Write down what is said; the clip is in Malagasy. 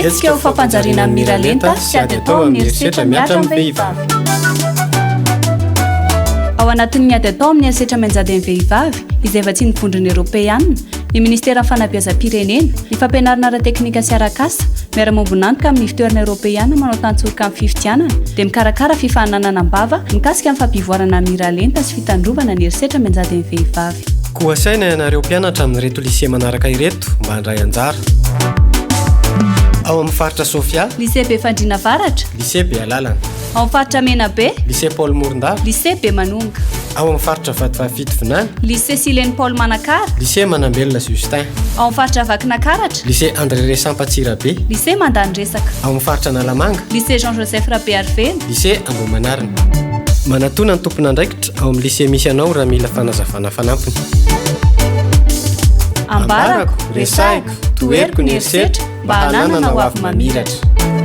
hetsika ho fampanjariana amin'ny miralenta sy ady atao amin'ny herisetra miatra amin'ny vehivavy. Ao anatin'ny ady atao amin'ny herisetra mianjady amin'ny vehivavy izay efa tsy nivondrona Eoropeanina, ny Ministera fanabeazam-pirenena, ny fampianarana ara-teknika sy arak'asa miara-mombonantoka amin'ny fitoerana Eoropeanina manao tantsorika amin'ny fifidianana dia mikarakara fifaninanana am-bava mikasika amin'ny fampivoarana amin'ny miralenta sy fitandrovana ny herisetra mianjady amin'ny vehivavy. Koa saina ianareo mpianatra amin'ireto lycée manaraka ireto mba handray anjara. Ao amin'ny faritra Sofia, lycée be Fandriana Varatra, lycée be Alalana. Ao amin'ny faritra Menabe, lycée Paul Morondava, lycée be Manonga. Ao amin'ny faritra Vatovavito Vinany, lycée Silène Paul Manakara, lycée Manambelona Justin. Ao amin'ny faritra Vakinakaratra, lycée André Resampatsirabe, lycée Mandandresaka. Ao amin'ny faritra Analamanga, lycée Jean-Joseph Rabe Arvena, lycée Ambohimanarina. Manatona ny tompon'andraikitra ao amin'ny lycée misy anao raha mila fanazavana fanampiny. Ambarako, resahiko, toeriko ny herisetra mba hananana ho avy mamiratra.